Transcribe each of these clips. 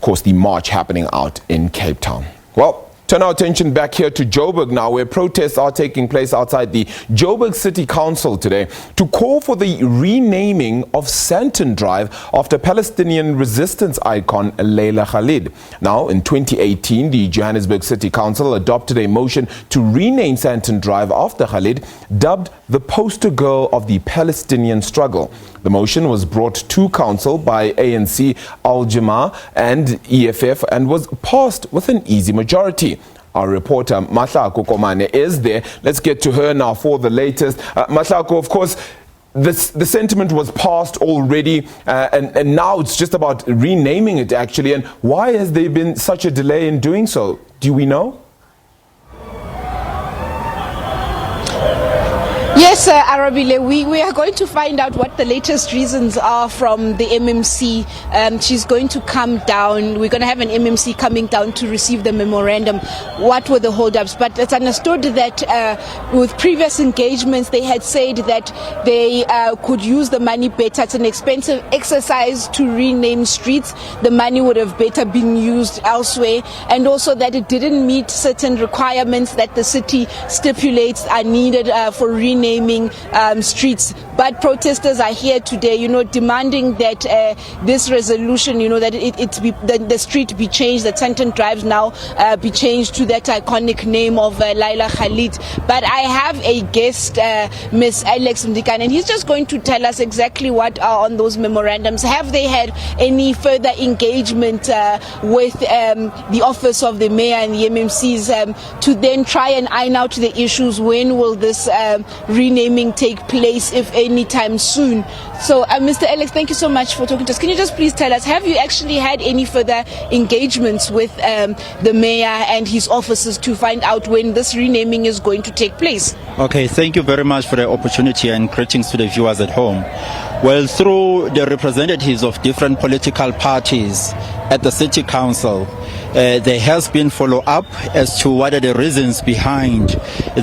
course, the march happening out in Cape Town. Well, turn our attention back here to Joburg now, where protests are taking place outside the Joburg City Council today to call for the renaming of Sandton Drive after Palestinian resistance icon Leila Khaled. Now, in 2018, the Johannesburg City Council adopted a motion to rename Sandton Drive after Khaled, dubbed the poster girl of the Palestinian struggle. The motion was brought to council by ANC, Al-Jamaah and EFF and was passed with an easy majority. Our reporter Mahlako Komane is there. Let's get to her now for the latest. Mahlako, of course, the sentiment was passed already and now it's just about renaming it actually. And why has there been such a delay in doing so? Do we know? Yes, Arabile, we are going to find out what the latest reasons are from the MMC. She's going to come down. We're going to have an MMC coming down to receive the memorandum. What were the holdups? But it's understood that with previous engagements, they had said that they could use the money better. It's an expensive exercise to rename streets. The money would have better been used elsewhere. And also that it didn't meet certain requirements that the city stipulates are needed for renaming streets. But protesters are here today, demanding that this resolution, that the street be changed, that Sandton Drive now be changed to that iconic name of Leila Khaled. But I have a guest, Miss Alex Mdikan, and he's just going to tell us exactly what are on those memorandums. Have they had any further engagement with the office of the mayor and the MMCs to then try and iron out the issues? When will this renaming take place, if any time soon? So Mr. Alex, thank you so much for talking to us. Can you just please tell us, have you actually had any further engagements with the mayor and his officers to find out when this renaming is going to take place? Okay, thank you very much for the opportunity and greetings to the viewers at home. Well, through the representatives of different political parties at the City Council, there has been follow-up as to what are the reasons behind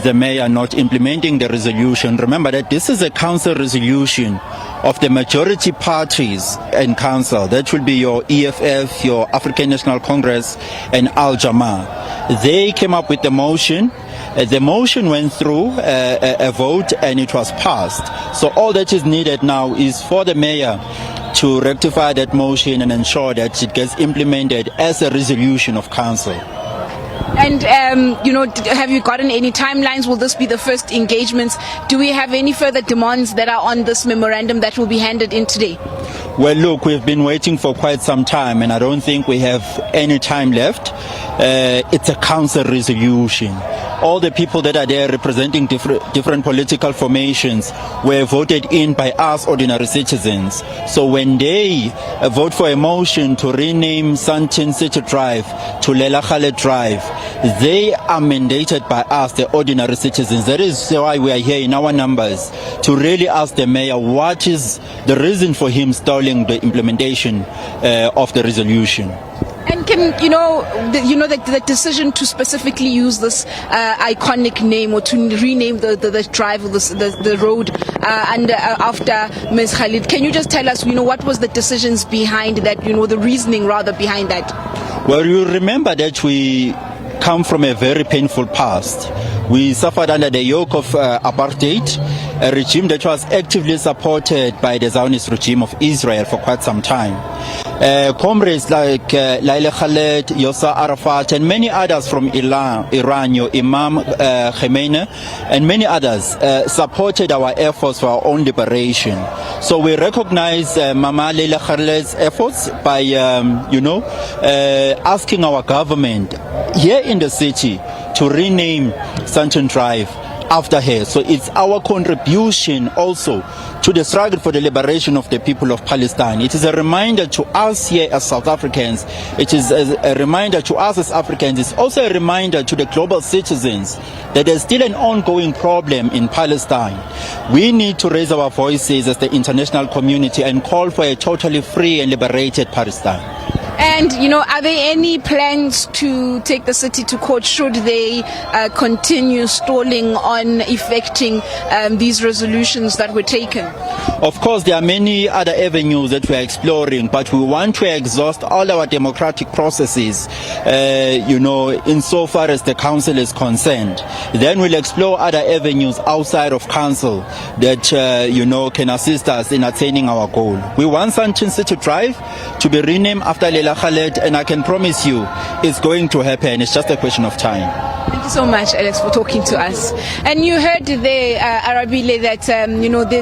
the mayor not implementing the resolution. Remember that this is a council resolution of the majority parties in council. That will be your EFF, your African National Congress, and Al-Jamaah. They came up with the motion. The motion went through a vote and it was passed. So all that is needed now is for the mayor to rectify that motion and ensure that it gets implemented as a resolution of council. And, have you gotten any timelines? Will this be the first engagements? Do we have any further demands that are on this memorandum that will be handed in today? Well, look, we've been waiting for quite some time and I don't think we have any time left. It's a council resolution. All the people that are there representing different political formations were voted in by us ordinary citizens. So when they vote for a motion to rename Sandton City Drive to Leila Khaled Drive, they are mandated by us, the ordinary citizens. That is why we are here in our numbers to really ask the mayor what is the reason for him stalling the implementation of the resolution. And can the decision to specifically use this iconic name or to rename the drive or the road after Ms. Khaled, can you just tell us what was the decisions behind that, the reasoning rather behind that? Well, you remember that we come from a very painful past. We suffered under the yoke of apartheid, a regime that was actively supported by the Zionist regime of Israel for quite some time. Comrades like Leila Khaled, Yasser Arafat, and many others from Iran, your Imam Khomeini, and many others supported our efforts for our own liberation. So we recognize Mama Leila Khaled's efforts by, asking our government here in the city to rename Sandton Drive after her. So it's our contribution also to the struggle for the liberation of the people of Palestine. It is a reminder to us here as South Africans. It is a reminder to us as Africans. It's also a reminder to the global citizens that there's still an ongoing problem in Palestine. We need to raise our voices as the international community and call for a totally free and liberated Palestine. And, are there any plans to take the city to court should they continue stalling on effecting these resolutions that were taken? Of course, there are many other avenues that we are exploring, but we want to exhaust all our democratic processes, insofar as the council is concerned. Then we'll explore other avenues outside of council that, can assist us in attaining our goal. We want Sandton City Drive to be renamed after Leila Khaled, and I can promise you it's going to happen. It's just a question of time. Thank you so much, Alex, for talking to us. And you heard there, Arabile, that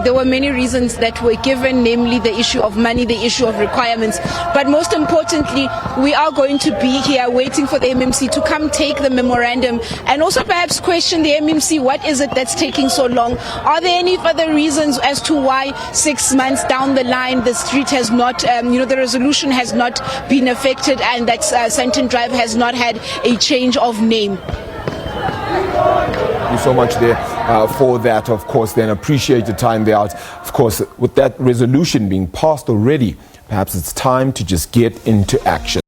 there were many reasons that were given, namely the issue of money, the issue of requirements. But most importantly, we are going to be here waiting for the MMC to come take the memorandum and also perhaps question the MMC. What is it that's taking so long? Are there any further reasons as to why 6 months down the line the street has not, the resolution has not been affected and that Sandton Drive has not had a change of name? Thank you so much there for that, of course. Then appreciate your time there out. Of course, with that resolution being passed already, perhaps it's time to just get into action.